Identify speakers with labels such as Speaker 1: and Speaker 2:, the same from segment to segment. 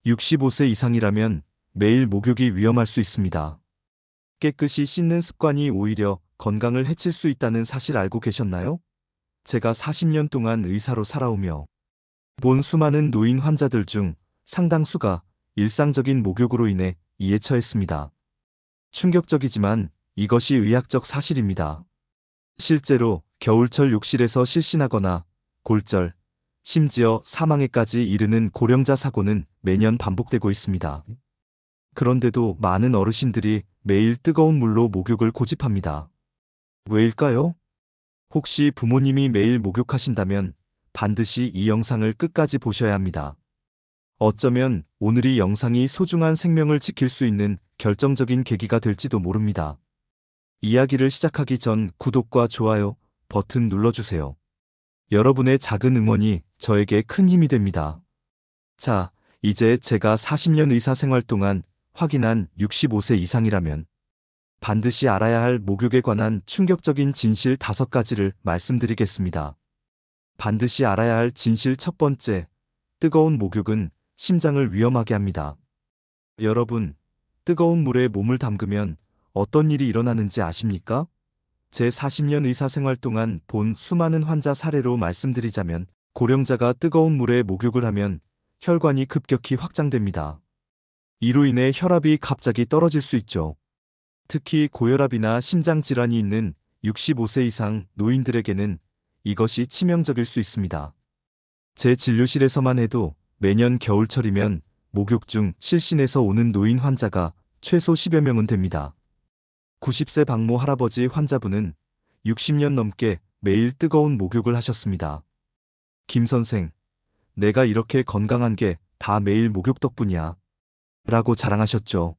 Speaker 1: 65세 이상이라면 매일 목욕이 위험할 수 있습니다. 깨끗이 씻는 습관이 오히려 건강을 해칠 수 있다는 사실 알고 계셨나요? 제가 40년 동안 의사로 살아오며 본 수많은 노인 환자들 중 상당수가 일상적인 목욕으로 인해 이에 처했습니다. 충격적이지만 이것이 의학적 사실입니다. 실제로 겨울철 욕실에서 실신하거나 골절, 심지어 사망에까지 이르는 고령자 사고는 매년 반복되고 있습니다. 그런데도 많은 어르신들이 매일 뜨거운 물로 목욕을 고집합니다. 왜일까요? 혹시 부모님이 매일 목욕하신다면 반드시 이 영상을 끝까지 보셔야 합니다. 어쩌면 오늘 이 영상이 소중한 생명을 지킬 수 있는 결정적인 계기가 될지도 모릅니다. 이야기를 시작하기 전 구독과 좋아요 버튼 눌러주세요. 여러분의 작은 응원이 저에게 큰 힘이 됩니다. 자, 이제 제가 40년 의사 생활 동안 확인한 65세 이상이라면 반드시 알아야 할 목욕에 관한 충격적인 진실 5가지를 말씀드리겠습니다. 반드시 알아야 할 진실 첫 번째, 뜨거운 목욕은 심장을 위험하게 합니다. 여러분, 뜨거운 물에 몸을 담그면 어떤 일이 일어나는지 아십니까? 제 40년 의사 생활 동안 본 수많은 환자 사례로 말씀드리자면 고령자가 뜨거운 물에 목욕을 하면 혈관이 급격히 확장됩니다. 이로 인해 혈압이 갑자기 떨어질 수 있죠. 특히 고혈압이나 심장질환이 있는 65세 이상 노인들에게는 이것이 치명적일 수 있습니다. 제 진료실에서만 해도 매년 겨울철이면 목욕 중 실신해서 오는 노인 환자가 최소 10여 명은 됩니다. 90세 박모 할아버지 환자분은 60년 넘게 매일 뜨거운 목욕을 하셨습니다. 김 선생, 내가 이렇게 건강한 게 다 매일 목욕 덕분이야. 라고 자랑하셨죠.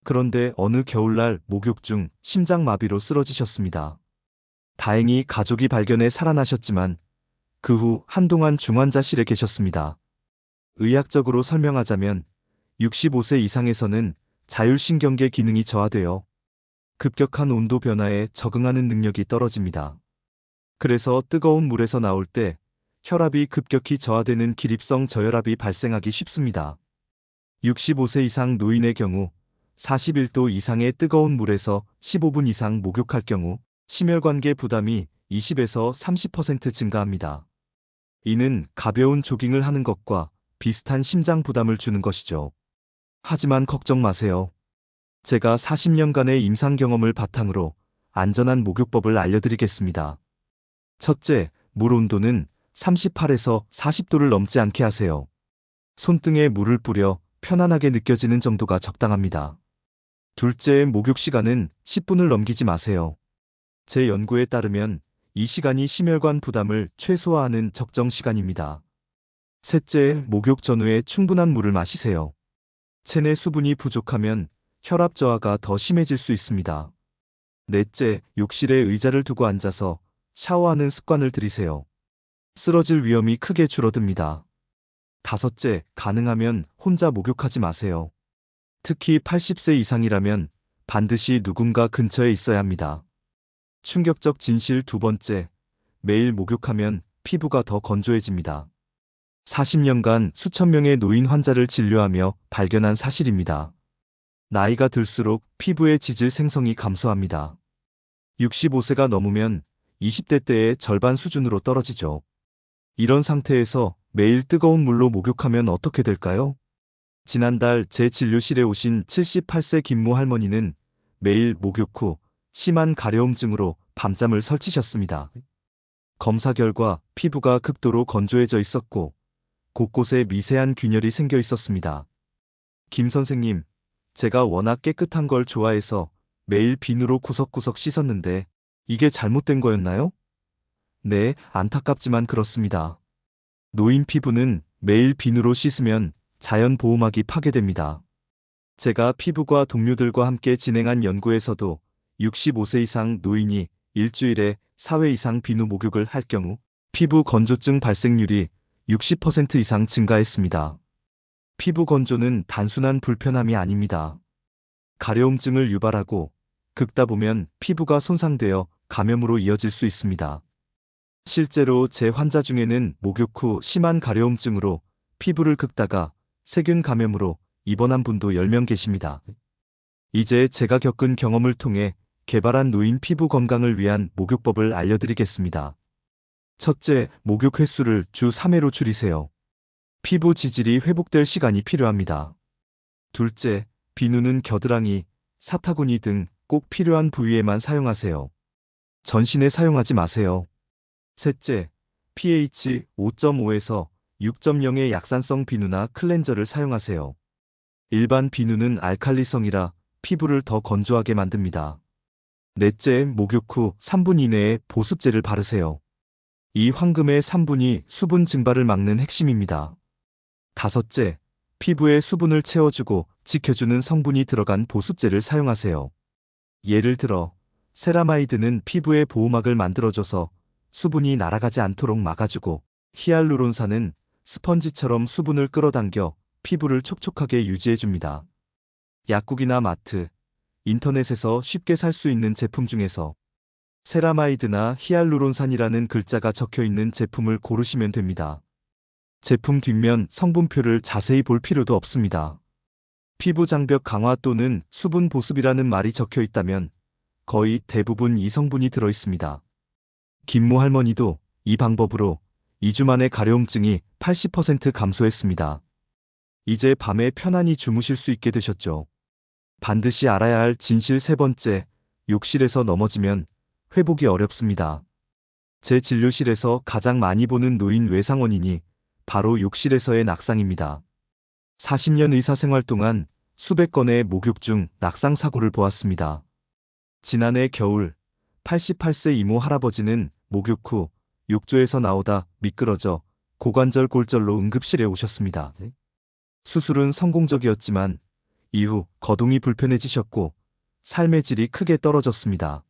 Speaker 1: 그런데 어느 겨울날 목욕 중 심장마비로 쓰러지셨습니다. 다행히 가족이 발견해 살아나셨지만 그 후 한동안 중환자실에 계셨습니다. 의학적으로 설명하자면 65세 이상에서는 자율신경계 기능이 저하되어 급격한 온도 변화에 적응하는 능력이 떨어집니다. 그래서 뜨거운 물에서 나올 때 혈압이 급격히 저하되는 기립성 저혈압이 발생하기 쉽습니다. 65세 이상 노인의 경우 41도 이상의 뜨거운 물에서 15분 이상 목욕할 경우 심혈관계 부담이 20에서 30% 증가합니다. 이는 가벼운 조깅을 하는 것과 비슷한 심장 부담을 주는 것이죠. 하지만 걱정 마세요. 제가 40년간의 임상 경험을 바탕으로 안전한 목욕법을 알려드리겠습니다. 첫째, 물 온도는 38에서 40도를 넘지 않게 하세요. 손등에 물을 뿌려 편안하게 느껴지는 정도가 적당합니다. 둘째, 목욕 시간은 10분을 넘기지 마세요. 제 연구에 따르면 이 시간이 심혈관 부담을 최소화하는 적정 시간입니다. 셋째, 목욕 전후에 충분한 물을 마시세요. 체내 수분이 부족하면 혈압 저하가 더 심해질 수 있습니다. 넷째, 욕실에 의자를 두고 앉아서 샤워하는 습관을 들이세요. 쓰러질 위험이 크게 줄어듭니다. 다섯째, 가능하면 혼자 목욕하지 마세요. 특히 80세 이상이라면 반드시 누군가 근처에 있어야 합니다. 충격적 진실 두 번째, 매일 목욕하면 피부가 더 건조해집니다. 40년간 수천 명의 노인 환자를 진료하며 발견한 사실입니다. 나이가 들수록 피부의 지질 생성이 감소합니다. 65세가 넘으면 20대 때의 절반 수준으로 떨어지죠. 이런 상태에서 매일 뜨거운 물로 목욕하면 어떻게 될까요? 지난달 제 진료실에 오신 78세 김모 할머니는 매일 목욕 후 심한 가려움증으로 밤잠을 설치셨습니다. 검사 결과 피부가 극도로 건조해져 있었고 곳곳에 미세한 균열이 생겨 있었습니다. 김 선생님, 제가 워낙 깨끗한 걸 좋아해서 매일 비누로 구석구석 씻었는데 이게 잘못된 거였나요? 네, 안타깝지만 그렇습니다. 노인 피부는 매일 비누로 씻으면 자연 보호막이 파괴됩니다. 제가 피부과 동료들과 함께 진행한 연구에서도 65세 이상 노인이 일주일에 4회 이상 비누 목욕을 할 경우 피부 건조증 발생률이 60% 이상 증가했습니다. 피부 건조는 단순한 불편함이 아닙니다. 가려움증을 유발하고 긁다 보면 피부가 손상되어 감염으로 이어질 수 있습니다. 실제로 제 환자 중에는 목욕 후 심한 가려움증으로 피부를 긁다가 세균 감염으로 입원한 분도 10명 계십니다. 이제 제가 겪은 경험을 통해 개발한 노인 피부 건강을 위한 목욕법을 알려드리겠습니다. 첫째, 목욕 횟수를 주 3회로 줄이세요. 피부 지질이 회복될 시간이 필요합니다. 둘째, 비누는 겨드랑이, 사타구니 등 꼭 필요한 부위에만 사용하세요. 전신에 사용하지 마세요. 셋째, pH 5.5에서 6.0의 약산성 비누나 클렌저를 사용하세요. 일반 비누는 알칼리성이라 피부를 더 건조하게 만듭니다. 넷째, 목욕 후 3분 이내에 보습제를 바르세요. 이 황금의 3분이 수분 증발을 막는 핵심입니다. 다섯째, 피부에 수분을 채워주고 지켜주는 성분이 들어간 보습제를 사용하세요. 예를 들어, 세라마이드는 피부의 보호막을 만들어줘서 수분이 날아가지 않도록 막아주고, 히알루론산은 스펀지처럼 수분을 끌어당겨 피부를 촉촉하게 유지해줍니다. 약국이나 마트, 인터넷에서 쉽게 살 수 있는 제품 중에서 세라마이드나 히알루론산이라는 글자가 적혀 있는 제품을 고르시면 됩니다. 제품 뒷면 성분표를 자세히 볼 필요도 없습니다. 피부 장벽 강화 또는 수분 보습이라는 말이 적혀 있다면 거의 대부분 이 성분이 들어 있습니다. 김모 할머니도 이 방법으로 2주 만에 가려움증이 80% 감소했습니다. 이제 밤에 편안히 주무실 수 있게 되셨죠. 반드시 알아야 할 진실 세 번째, 욕실에서 넘어지면 회복이 어렵습니다. 제 진료실에서 가장 많이 보는 노인 외상 원인이 바로 욕실에서의 낙상입니다. 40년 의사 생활 동안 수백 건의 목욕 중 낙상 사고를 보았습니다. 지난해 겨울 88세 이모 할아버지는 목욕 후 욕조에서 나오다 미끄러져 고관절 골절로 응급실에 오셨습니다. 수술은 성공적이었지만 이후 거동이 불편해지셨고 삶의 질이 크게 떨어졌습니다.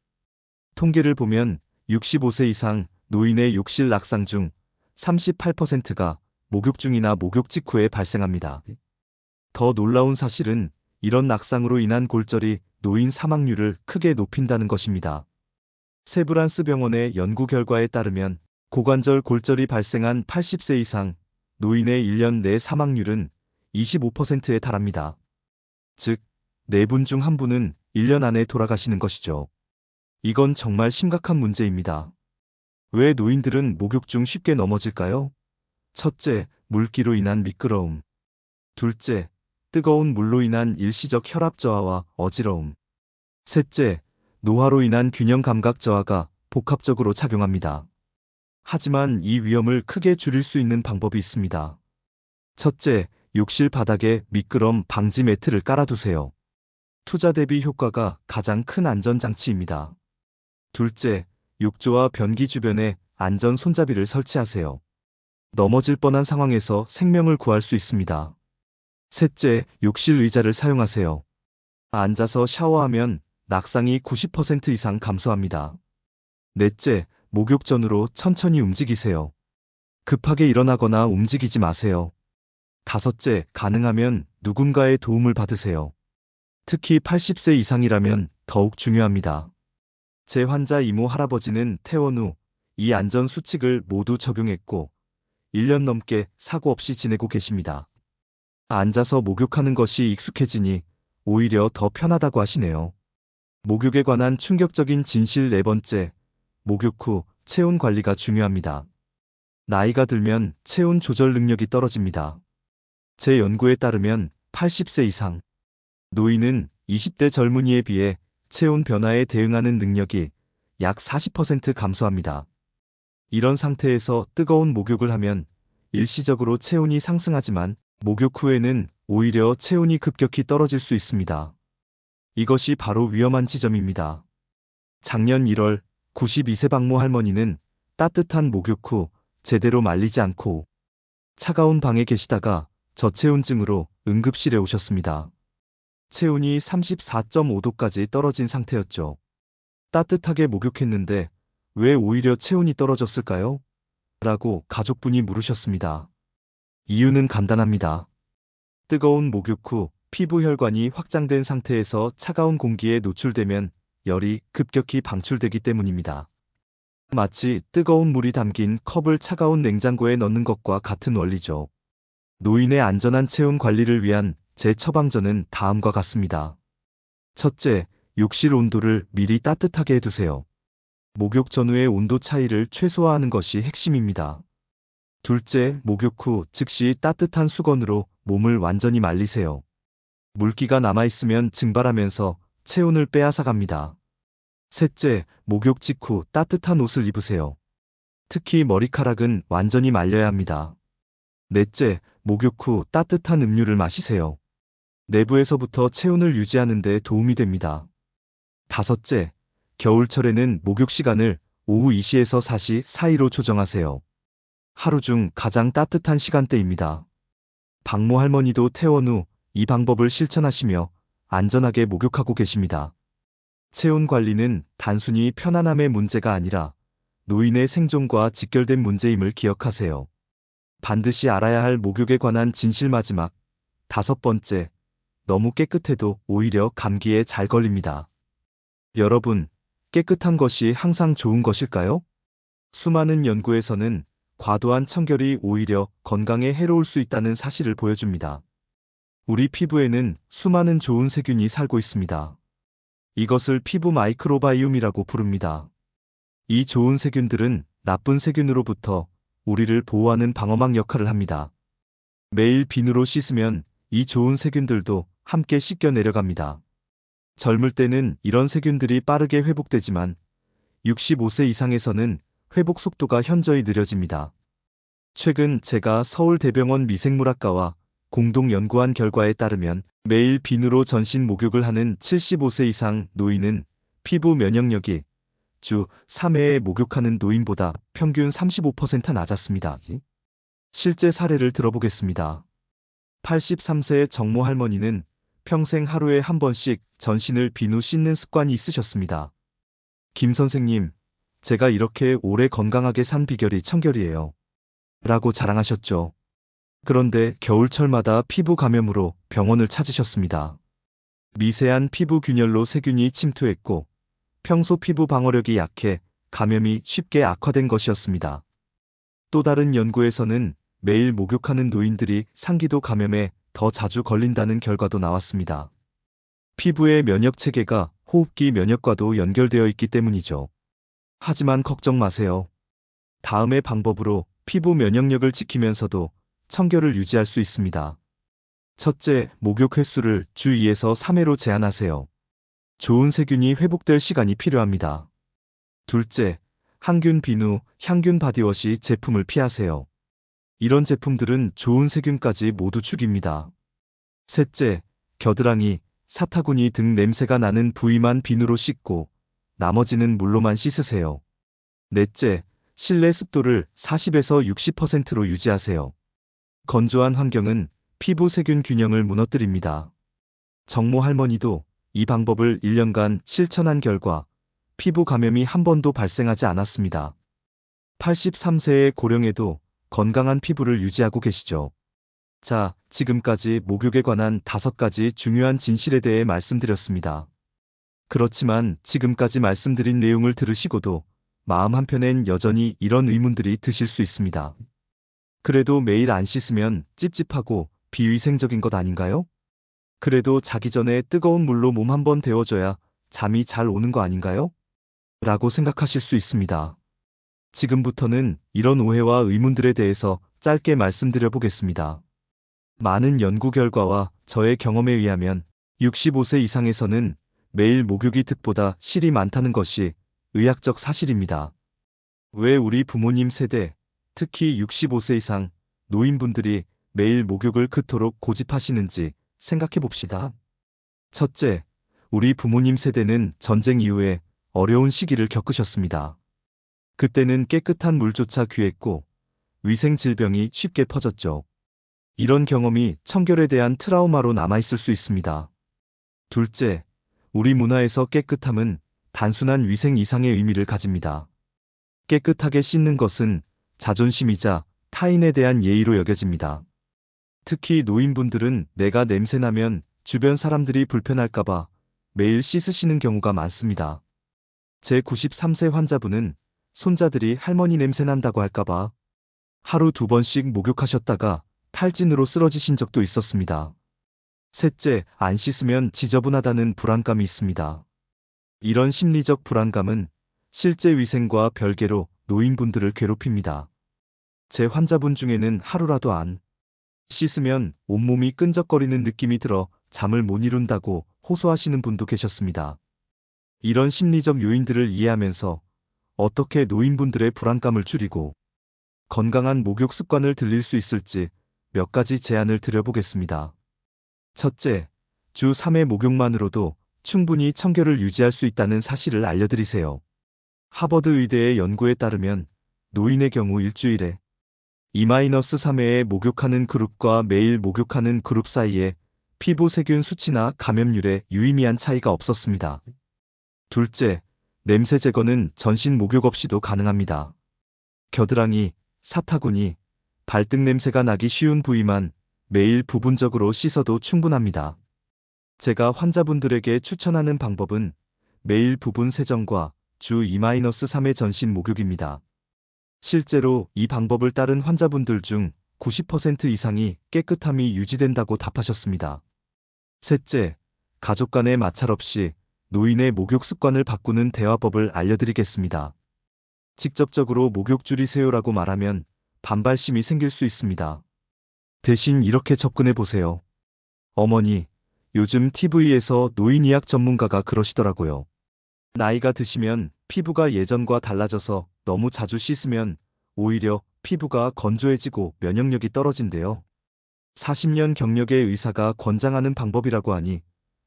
Speaker 1: 통계를 보면 65세 이상 노인의 욕실 낙상 중 38%가 목욕 중이나 목욕 직후에 발생합니다. 더 놀라운 사실은 이런 낙상으로 인한 골절이 노인 사망률을 크게 높인다는 것입니다. 세브란스 병원의 연구 결과에 따르면 고관절 골절이 발생한 80세 이상 노인의 1년 내 사망률은 25%에 달합니다. 즉, 4분 중 1분은 1년 안에 돌아가시는 것이죠. 이건 정말 심각한 문제입니다. 왜 노인들은 목욕 중 쉽게 넘어질까요? 첫째, 물기로 인한 미끄러움. 둘째, 뜨거운 물로 인한 일시적 혈압 저하와 어지러움. 셋째, 노화로 인한 균형 감각 저하가 복합적으로 작용합니다. 하지만 이 위험을 크게 줄일 수 있는 방법이 있습니다. 첫째, 욕실 바닥에 미끄럼 방지 매트를 깔아두세요. 투자 대비 효과가 가장 큰 안전장치입니다. 둘째, 욕조와 변기 주변에 안전 손잡이를 설치하세요. 넘어질 뻔한 상황에서 생명을 구할 수 있습니다. 셋째, 욕실 의자를 사용하세요. 앉아서 샤워하면 낙상이 90% 이상 감소합니다. 넷째, 목욕 전후로 천천히 움직이세요. 급하게 일어나거나 움직이지 마세요. 다섯째, 가능하면 누군가의 도움을 받으세요. 특히 80세 이상이라면 더욱 중요합니다. 제 환자 이모 할아버지는 퇴원 후 이 안전 수칙을 모두 적용했고 1년 넘게 사고 없이 지내고 계십니다. 앉아서 목욕하는 것이 익숙해지니 오히려 더 편하다고 하시네요. 목욕에 관한 충격적인 진실 네 번째, 목욕 후 체온 관리가 중요합니다. 나이가 들면 체온 조절 능력이 떨어집니다. 제 연구에 따르면 80세 이상 노인은 20대 젊은이에 비해 체온 변화에 대응하는 능력이 약 40% 감소합니다. 이런 상태에서 뜨거운 목욕을 하면 일시적으로 체온이 상승하지만 목욕 후에는 오히려 체온이 급격히 떨어질 수 있습니다. 이것이 바로 위험한 지점입니다. 작년 1월 92세 박모 할머니는 따뜻한 목욕 후 제대로 말리지 않고 차가운 방에 계시다가 저체온증으로 응급실에 오셨습니다. 체온이 34.5도까지 떨어진 상태였죠. 따뜻하게 목욕했는데 왜 오히려 체온이 떨어졌을까요? 라고 가족분이 물으셨습니다. 이유는 간단합니다. 뜨거운 목욕 후 피부 혈관이 확장된 상태에서 차가운 공기에 노출되면 열이 급격히 방출되기 때문입니다. 마치 뜨거운 물이 담긴 컵을 차가운 냉장고에 넣는 것과 같은 원리죠. 노인의 안전한 체온 관리를 위한 제 처방전은 다음과 같습니다. 첫째, 욕실 온도를 미리 따뜻하게 해두세요. 목욕 전후의 온도 차이를 최소화하는 것이 핵심입니다. 둘째, 목욕 후 즉시 따뜻한 수건으로 몸을 완전히 말리세요. 물기가 남아있으면 증발하면서 체온을 빼앗아갑니다. 셋째, 목욕 직후 따뜻한 옷을 입으세요. 특히 머리카락은 완전히 말려야 합니다. 넷째, 목욕 후 따뜻한 음료를 마시세요. 내부에서부터 체온을 유지하는 데 도움이 됩니다. 다섯째, 겨울철에는 목욕 시간을 오후 2시에서 4시 사이로 조정하세요. 하루 중 가장 따뜻한 시간대입니다. 박모 할머니도 퇴원 후 이 방법을 실천하시며 안전하게 목욕하고 계십니다. 체온 관리는 단순히 편안함의 문제가 아니라 노인의 생존과 직결된 문제임을 기억하세요. 반드시 알아야 할 목욕에 관한 진실. 마지막, 다섯 번째, 너무 깨끗해도 오히려 감기에 잘 걸립니다. 여러분, 깨끗한 것이 항상 좋은 것일까요? 수많은 연구에서는 과도한 청결이 오히려 건강에 해로울 수 있다는 사실을 보여줍니다. 우리 피부에는 수많은 좋은 세균이 살고 있습니다. 이것을 피부 마이크로바이옴이라고 부릅니다. 이 좋은 세균들은 나쁜 세균으로부터 우리를 보호하는 방어막 역할을 합니다. 매일 비누로 씻으면 이 좋은 세균들도 함께 씻겨 내려갑니다. 젊을 때는 이런 세균들이 빠르게 회복되지만 65세 이상에서는 회복 속도가 현저히 느려집니다. 최근 제가 서울대병원 미생물학과와 공동 연구한 결과에 따르면 매일 비누로 전신 목욕을 하는 75세 이상 노인은 피부 면역력이 주 3회에 목욕하는 노인보다 평균 35% 낮았습니다. 실제 사례를 들어보겠습니다. 83세의 정모 할머니는 평생 하루에 한 번씩 전신을 비누 씻는 습관이 있으셨습니다. 김 선생님, 제가 이렇게 오래 건강하게 산 비결이 청결이에요. 라고 자랑하셨죠. 그런데 겨울철마다 피부 감염으로 병원을 찾으셨습니다. 미세한 피부 균열로 세균이 침투했고 평소 피부 방어력이 약해 감염이 쉽게 악화된 것이었습니다. 또 다른 연구에서는 매일 목욕하는 노인들이 상기도 감염에 더 자주 걸린다는 결과도 나왔습니다. 피부의 면역 체계가 호흡기 면역과도 연결되어 있기 때문이죠. 하지만 걱정 마세요. 다음의 방법으로 피부 면역력을 지키면서도 청결을 유지할 수 있습니다. 첫째, 목욕 횟수를 주 2에서 3회로 제한하세요. 좋은 세균이 회복될 시간이 필요합니다. 둘째, 항균 비누, 향균 바디워시 제품을 피하세요. 이런 제품들은 좋은 세균까지 모두 죽입니다. 셋째, 겨드랑이, 사타구니 등 냄새가 나는 부위만 비누로 씻고 나머지는 물로만 씻으세요. 넷째, 실내 습도를 40에서 60%로 유지하세요. 건조한 환경은 피부 세균 균형을 무너뜨립니다. 정모 할머니도 이 방법을 1년간 실천한 결과 피부 감염이 한 번도 발생하지 않았습니다. 83세의 고령에도 건강한 피부를 유지하고 계시죠. 자, 지금까지 목욕에 관한 5가지 중요한 진실에 대해 말씀드렸습니다. 그렇지만 지금까지 말씀드린 내용을 들으시고도 마음 한편엔 여전히 이런 의문들이 드실 수 있습니다. 그래도 매일 안 씻으면 찝찝하고 비위생적인 것 아닌가요? 그래도 자기 전에 뜨거운 물로 몸 한번 데워줘야 잠이 잘 오는 거 아닌가요? 라고 생각하실 수 있습니다. 지금부터는 이런 오해와 의문들에 대해서 짧게 말씀드려 보겠습니다. 많은 연구 결과와 저의 경험에 의하면 65세 이상에서는 매일 목욕이 득보다 실이 많다는 것이 의학적 사실입니다. 왜 우리 부모님 세대, 특히 65세 이상 노인분들이 매일 목욕을 그토록 고집하시는지 생각해 봅시다. 첫째, 우리 부모님 세대는 전쟁 이후에 어려운 시기를 겪으셨습니다. 그때는 깨끗한 물조차 귀했고 위생 질병이 쉽게 퍼졌죠. 이런 경험이 청결에 대한 트라우마로 남아있을 수 있습니다. 둘째, 우리 문화에서 깨끗함은 단순한 위생 이상의 의미를 가집니다. 깨끗하게 씻는 것은 자존심이자 타인에 대한 예의로 여겨집니다. 특히 노인분들은 내가 냄새나면 주변 사람들이 불편할까봐 매일 씻으시는 경우가 많습니다. 제 93세 환자분은 손자들이 할머니 냄새 난다고 할까봐 하루 2번씩 목욕하셨다가 탈진으로 쓰러지신 적도 있었습니다. 셋째, 안 씻으면 지저분하다는 불안감이 있습니다. 이런 심리적 불안감은 실제 위생과 별개로 노인분들을 괴롭힙니다. 제 환자분 중에는 하루라도 안 씻으면 온몸이 끈적거리는 느낌이 들어 잠을 못 이룬다고 호소하시는 분도 계셨습니다. 이런 심리적 요인들을 이해하면서 어떻게 노인분들의 불안감을 줄이고 건강한 목욕 습관을 들릴 수 있을지 몇 가지 제안을 드려보겠습니다. 첫째, 주 3회 목욕만으로도 충분히 청결을 유지할 수 있다는 사실을 알려드리세요. 하버드 의대의 연구에 따르면 노인의 경우 일주일에 2-3회의 목욕하는 그룹과 매일 목욕하는 그룹 사이에 피부 세균 수치나 감염률에 유의미한 차이가 없었습니다. 둘째, 냄새 제거는 전신 목욕 없이도 가능합니다. 겨드랑이, 사타구니, 발등 냄새가 나기 쉬운 부위만 매일 부분적으로 씻어도 충분합니다. 제가 환자분들에게 추천하는 방법은 매일 부분 세정과 주 2-3회 전신 목욕입니다. 실제로 이 방법을 따른 환자분들 중 90% 이상이 깨끗함이 유지된다고 답하셨습니다. 셋째, 가족 간의 마찰 없이 노인의 목욕 습관을 바꾸는 대화법을 알려드리겠습니다. 직접적으로 목욕 줄이세요라고 말하면 반발심이 생길 수 있습니다. 대신 이렇게 접근해 보세요. 어머니, 요즘 TV에서 노인의학 전문가가 그러시더라고요. 나이가 드시면 피부가 예전과 달라져서 너무 자주 씻으면 오히려 피부가 건조해지고 면역력이 떨어진대요. 40년 경력의 의사가 권장하는 방법이라고 하니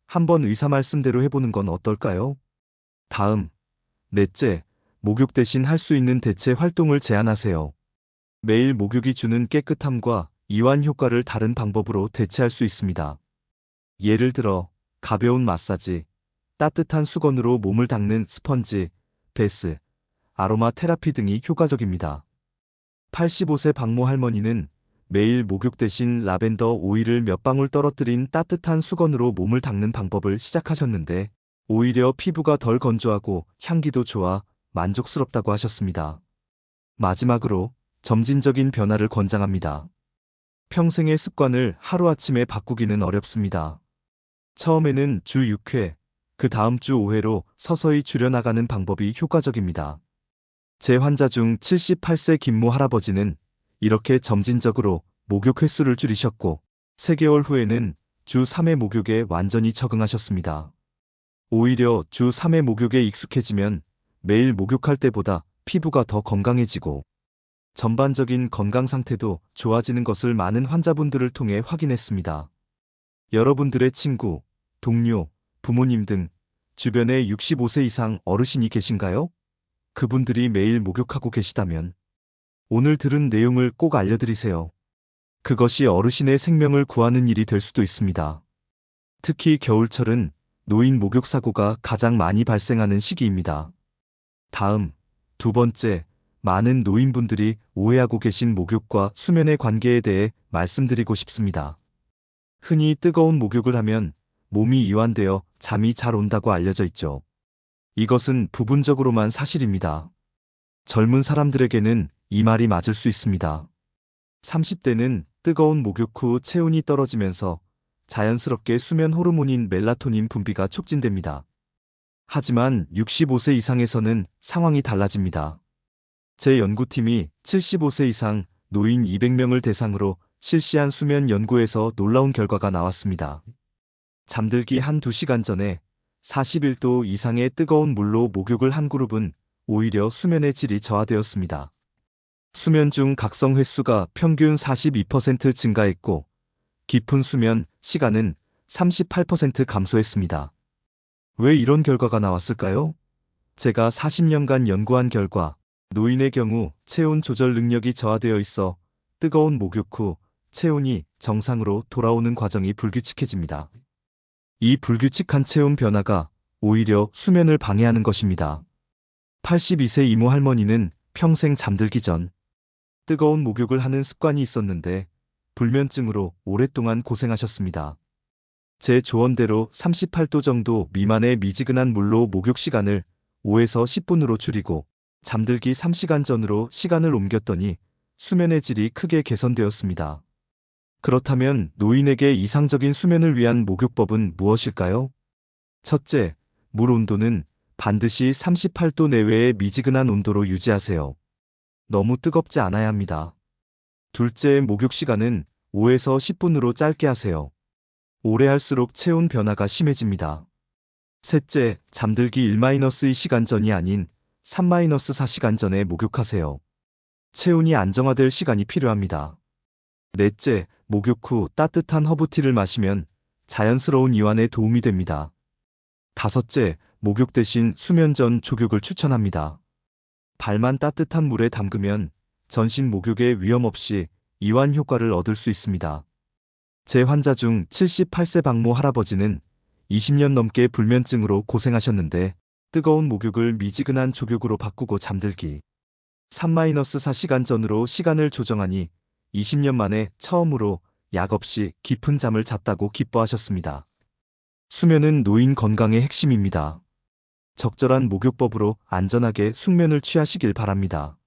Speaker 1: 한번 의사 말씀대로 해보는 건 어떨까요? 다음, 넷째, 목욕 대신 할 수 있는 대체 활동을 제안하세요. 매일 목욕이 주는 깨끗함과 이완 효과를 다른 방법으로 대체할 수 있습니다. 예를 들어 가벼운 마사지, 따뜻한 수건으로 몸을 닦는 스펀지, 베스, 아로마 테라피 등이 효과적입니다. 85세 박모 할머니는 매일 목욕 대신 라벤더 오일을 몇 방울 떨어뜨린 따뜻한 수건으로 몸을 닦는 방법을 시작하셨는데 오히려 피부가 덜 건조하고 향기도 좋아 만족스럽다고 하셨습니다. 마지막으로 점진적인 변화를 권장합니다. 평생의 습관을 하루아침에 바꾸기는 어렵습니다. 처음에는 주 6회, 그 다음 주 5회로 서서히 줄여나가는 방법이 효과적입니다. 제 환자 중 78세 김모 할아버지는 이렇게 점진적으로 목욕 횟수를 줄이셨고 3개월 후에는 주 3회 목욕에 완전히 적응하셨습니다. 오히려 주 3회 목욕에 익숙해지면 매일 목욕할 때보다 피부가 더 건강해지고 전반적인 건강 상태도 좋아지는 것을 많은 환자분들을 통해 확인했습니다. 여러분들의 친구, 동료, 부모님 등 주변에 65세 이상 어르신이 계신가요? 그분들이 매일 목욕하고 계시다면 오늘 들은 내용을 꼭 알려드리세요. 그것이 어르신의 생명을 구하는 일이 될 수도 있습니다. 특히 겨울철은 노인 목욕 사고가 가장 많이 발생하는 시기입니다. 다음, 두 번째, 많은 노인분들이 오해하고 계신 목욕과 수면의 관계에 대해 말씀드리고 싶습니다. 흔히 뜨거운 목욕을 하면 몸이 이완되어 잠이 잘 온다고 알려져 있죠. 이것은 부분적으로만 사실입니다. 젊은 사람들에게는 이 말이 맞을 수 있습니다. 30대는 뜨거운 목욕 후 체온이 떨어지면서 자연스럽게 수면 호르몬인 멜라토닌 분비가 촉진됩니다. 하지만 65세 이상에서는 상황이 달라집니다. 제 연구팀이 75세 이상 노인 200명을 대상으로 실시한 수면 연구에서 놀라운 결과가 나왔습니다. 잠들기 한 2시간 전에 41도 이상의 뜨거운 물로 목욕을 한 그룹은 오히려 수면의 질이 저하되었습니다. 수면 중 각성 횟수가 평균 42% 증가했고 깊은 수면 시간은 38% 감소했습니다. 왜 이런 결과가 나왔을까요? 제가 40년간 연구한 결과 노인의 경우 체온 조절 능력이 저하되어 있어 뜨거운 목욕 후 체온이 정상으로 돌아오는 과정이 불규칙해집니다. 이 불규칙한 체온 변화가 오히려 수면을 방해하는 것입니다. 82세 이모 할머니는 평생 잠들기 전 뜨거운 목욕을 하는 습관이 있었는데 불면증으로 오랫동안 고생하셨습니다. 제 조언대로 38도 정도 미만의 미지근한 물로 목욕 시간을 5에서 10분으로 줄이고 잠들기 3시간 전으로 시간을 옮겼더니 수면의 질이 크게 개선되었습니다. 그렇다면 노인에게 이상적인 수면을 위한 목욕법은 무엇일까요? 첫째, 물 온도는 반드시 38도 내외의 미지근한 온도로 유지하세요. 너무 뜨겁지 않아야 합니다. 둘째, 목욕 시간은 5에서 10분으로 짧게 하세요. 오래 할수록 체온 변화가 심해집니다. 셋째, 잠들기 1-2 시간 전이 아닌 3-4시간 전에 목욕하세요. 체온이 안정화될 시간이 필요합니다. 넷째, 목욕 후 따뜻한 허브티를 마시면 자연스러운 이완에 도움이 됩니다. 다섯째, 목욕 대신 수면 전 족욕을 추천합니다. 발만 따뜻한 물에 담그면 전신 목욕에 위험 없이 이완 효과를 얻을 수 있습니다. 제 환자 중 78세 박모 할아버지는 20년 넘게 불면증으로 고생하셨는데 뜨거운 목욕을 미지근한 족욕으로 바꾸고 잠들기 3-4시간 전으로 시간을 조정하니 20년 만에 처음으로 약 없이 깊은 잠을 잤다고 기뻐하셨습니다. 수면은 노인 건강의 핵심입니다. 적절한 목욕법으로 안전하게 숙면을 취하시길 바랍니다.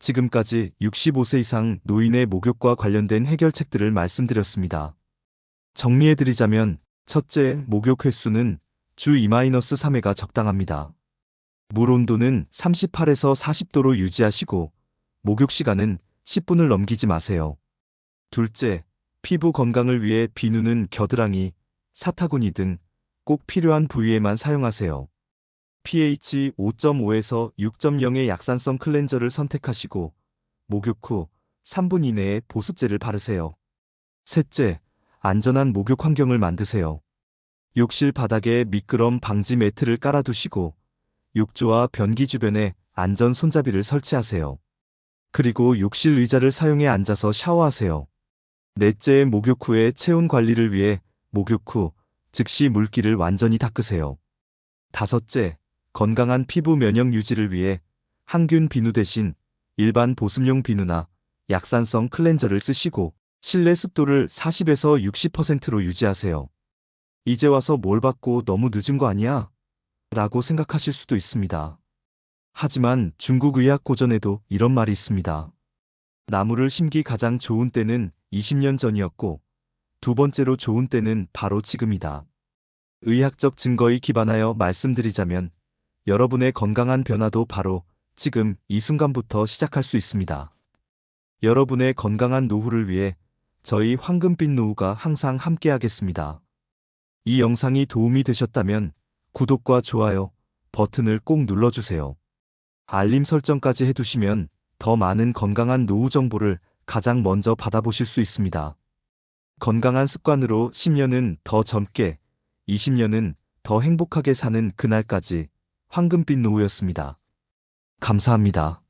Speaker 1: 지금까지 65세 이상 노인의 목욕과 관련된 해결책들을 말씀드렸습니다. 정리해드리자면, 첫째, 목욕 횟수는 주 2-3회가 적당합니다. 물 온도는 38에서 40도로 유지하시고, 목욕 시간은 10분을 넘기지 마세요. 둘째, 피부 건강을 위해 비누는 겨드랑이, 사타구니 등 꼭 필요한 부위에만 사용하세요. pH 5.5에서 6.0의 약산성 클렌저를 선택하시고 목욕 후 3분 이내에 보습제를 바르세요. 셋째, 안전한 목욕 환경을 만드세요. 욕실 바닥에 미끄럼 방지 매트를 깔아두시고 욕조와 변기 주변에 안전 손잡이를 설치하세요. 그리고 욕실 의자를 사용해 앉아서 샤워하세요. 넷째, 목욕 후의 체온 관리를 위해 목욕 후 즉시 물기를 완전히 닦으세요. 다섯째, 건강한 피부 면역 유지를 위해 항균 비누 대신 일반 보습용 비누나 약산성 클렌저를 쓰시고 실내 습도를 40에서 60%로 유지하세요. 이제 와서 뭘 받고 너무 늦은 거 아니야? 라고 생각하실 수도 있습니다. 하지만 중국 의학 고전에도 이런 말이 있습니다. 나무를 심기 가장 좋은 때는 20년 전이었고 두 번째로 좋은 때는 바로 지금이다. 의학적 증거에 기반하여 말씀드리자면 여러분의 건강한 변화도 바로 지금 이 순간부터 시작할 수 있습니다. 여러분의 건강한 노후를 위해 저희 황금빛 노후가 항상 함께하겠습니다. 이 영상이 도움이 되셨다면 구독과 좋아요 버튼을 꼭 눌러주세요. 알림 설정까지 해두시면 더 많은 건강한 노후 정보를 가장 먼저 받아보실 수 있습니다. 건강한 습관으로 10년은 더 젊게, 20년은 더 행복하게 사는 그날까지 황금빛 노후였습니다. 감사합니다.